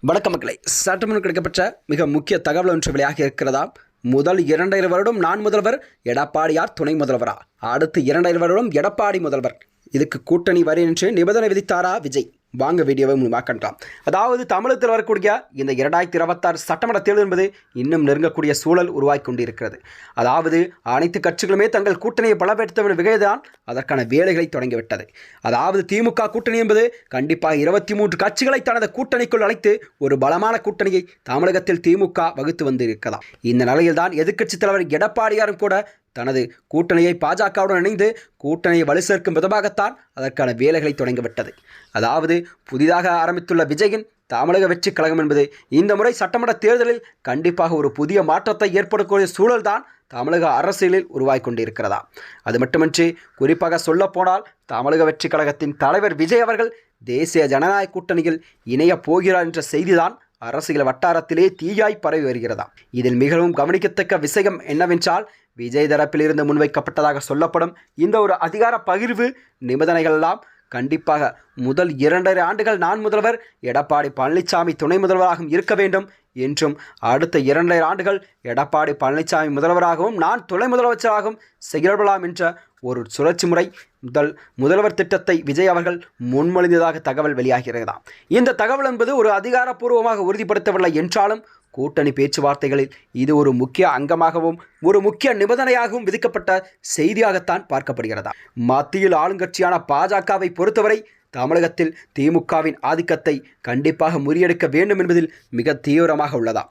வணக்கம் மக்களே, சட்டமன்றம் கிடைக்கப்பட்ட மிக முக்கிய தகவல் ஒன்று வெளியாக இருக்கிறதா? முதல் 2.5 வருடம் நான் முதல்வர், எடப்பாடியார் துணை முதல்வரா? அடுத்து 2.5 வருடம் எடப்பாடி முதல்வர். இதுக்கு கூட்டணி வரி என்று நிபந்தனை விதித்தாரா விஜய்? வாங்க வீடியோவை முழுமாக்கலாம். அதாவது தமிழகத்தில் வரக்கூடிய இந்த 2026 சட்டமன்ற தேர்தல் என்பது இன்னும் நெருங்கக்கூடிய சூழல் உருவாக்கி கொண்டிருக்கிறது. அதாவது அனைத்து கட்சிகளுமே தங்கள் கூட்டணியை பலப்படுத்த வகைதான் அதற்கான வேலைகளை தொடங்கிவிட்டது. அதாவது திமுக கூட்டணி என்பது கண்டிப்பாக 23 கட்சிகளை தனது கூட்டணிக்குள் அழைத்து ஒரு பலமான கூட்டணியை தமிழகத்தில் திமுக வகுத்து வந்திருக்கலாம். இந்த நிலையில்தான் எதிர்க்கட்சித் தலைவர் எடப்பாடியாரும் கூட தனது கூட்டணியை பாஜகவுடன் இணைந்து கூட்டணியை வலு சேர்க்கும் விதமாகத்தான் அதற்கான வேலைகளை தொடங்கிவிட்டது. அதாவது புதிதாக ஆரம்பித்துள்ள விஜயின் தமிழக வெற்றி கழகம் என்பது இந்த முறை சட்டமன்ற தேர்தலில் கண்டிப்பாக ஒரு புதிய மாற்றத்தை ஏற்படக்கூடிய சூழல்தான் தமிழக அரசியலில் உருவாகி கொண்டிருக்கிறதா? அது மட்டுமின்றி குறிப்பாக சொல்லப்போனால் தமிழக வெற்றி கழகத்தின் தலைவர் விஜய் அவர்கள் தேசிய ஜனநாயக கூட்டணியில் இணையப் போகிறார் என்ற செய்திதான் அரசியல் வட்டாரத்திலே தீயாய் பரவி வருகிறதா. இதில் மிகவும் கவனிக்கத்தக்க விஷயம் என்னவென்றால், விஜய் தரப்பிலிருந்து முன்வைக்கப்பட்டதாக சொல்லப்படும் இந்த ஒரு அதிகார பகிர்வு நிபந்தனைகள் எல்லாம் கண்டிப்பாக முதல் 2.5 ஆண்டுகள் நான் முதல்வர், எடப்பாடி பழனிசாமி துணை முதல்வராகவும் இருக்க வேண்டும் என்றும், அடுத்த 2.5 ஆண்டுகள் எடப்பாடி பழனிசாமி முதல்வராகவும் நான் துணை முதலமைச்சராகவும் செயல்படலாம் என்ற ஒரு சுழற்சி முறை முதல்வர் திட்டத்தை விஜய் அவர்கள் முன்மொழிந்ததாக தகவல் வெளியாகிறதா. இந்த தகவல் என்பது ஒரு அதிகாரப்பூர்வமாக உறுதிப்படுத்தவில்லை என்றாலும் கூட்டணி பேச்சுவார்த்தைகளில் இது ஒரு முக்கிய அங்கமாகவும் ஒரு முக்கிய நிபந்தனையாகவும் விதிக்கப்பட்ட செய்தியாகத்தான் பார்க்கப்படுகிறதா. மத்தியில் ஆளுங்கட்சியான பாஜகவை பொறுத்தவரை தமிழகத்தில் திமுகவின் ஆதிக்கத்தை கண்டிப்பாக முறியடிக்க வேண்டும் என்பதில் மிக தீவிரமாக உள்ளதா.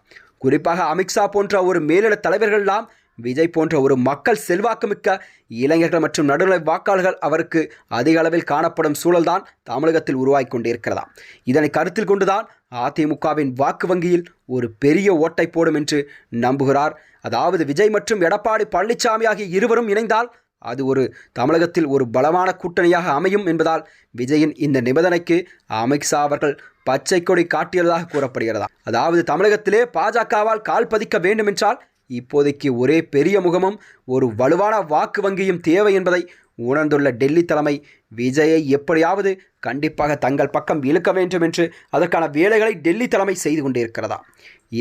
குறிப்பாக அமித்ஷா போன்ற ஒரு மேலிட தலைவர்களெல்லாம் விஜய் போன்ற ஒரு மக்கள் செல்வாக்குமிக்க இளைஞர்கள் மற்றும் நடுநிலை வாக்காளர்கள் அவருக்கு அதிக அளவில் காணப்படும் சூழல்தான் தமிழகத்தில் உருவாகி கொண்டிருக்கிறதா. இதனை கருத்தில் கொண்டுதான் அதிமுகவின் வாக்கு வங்கியில் ஒரு பெரிய ஓட்டை போடும் என்று நம்புகிறார். அதாவது விஜய் மற்றும் எடப்பாடி பழனிசாமி ஆகிய இருவரும் இணைந்தால் அது ஒரு தமிழகத்தில் ஒரு பலமான கூட்டணியாக அமையும் என்பதால் விஜயின் இந்த நிபந்தனைக்கு அமித்ஷா அவர்கள் பச்சை கொடி காட்டியதாக கூறப்படுகிறதா. அதாவது தமிழகத்திலே பாஜகவால் கால் பதிக்க வேண்டும் என்றால் இப்போதைக்கு ஒரே பெரிய முகமும் ஒரு வலுவான வாக்கு வங்கியும் தேவை என்பதை உணர்ந்துள்ள டெல்லி தலைமை விஜயை எப்படியாவது கண்டிப்பாக தங்கள் பக்கம் இழுக்க வேண்டும் என்று அதற்கான வேலைகளை டெல்லி தலைமை செய்து கொண்டிருக்கிறதா.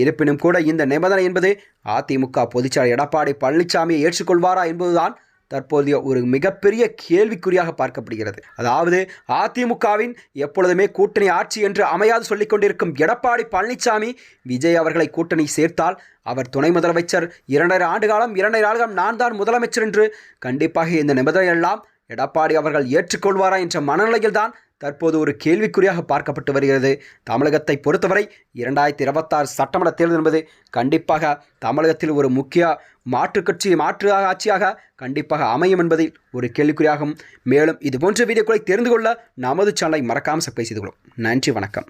இருப்பினும் கூட இந்த நிபந்தனை என்பது அதிமுக பொதுச்செயலாளர் எடப்பாடி பழனிசாமியை ஏற்றுக்கொள்வாரா என்பதுதான் தற்போதைய ஒரு மிகப்பெரிய கேள்விக்குறியாக பார்க்கப்படுகிறது. அதாவது அதிமுகவின் எப்பொழுதுமே கூட்டணி ஆட்சி என்று அமையாது சொல்லிக் கொண்டிருக்கும் எடப்பாடி பழனிசாமி விஜய் அவர்களை கூட்டணி சேர்த்தால் அவர் துணை முதலமைச்சர், 2.5 ஆண்டு காலம் 2.5 ஆண்டுகள் நான் தான் முதலமைச்சர் என்று கண்டிப்பாக இந்த நிபந்தனையெல்லாம் எடப்பாடி அவர்கள் ஏற்றுக்கொள்வாரா என்ற மனநிலையில்தான் தற்போது ஒரு கேள்விக்குறியாக பார்க்கப்பட்டு வருகிறது. தமிழகத்தை பொறுத்தவரை 2026 சட்டமன்ற தேர்தல் என்பது கண்டிப்பாக தமிழகத்தில் ஒரு முக்கிய மாற்று ஆட்சியாக கண்டிப்பாக அமையும் என்பதில் ஒரு கேள்விக்குறியாகும். மேலும் இதுபோன்ற வீடியோக்களை தெரிந்து கொள்ள நமது சேனலை மறக்காமல் சப்ஸ்கிரைப் செய்து கொள்ளும். நன்றி, வணக்கம்.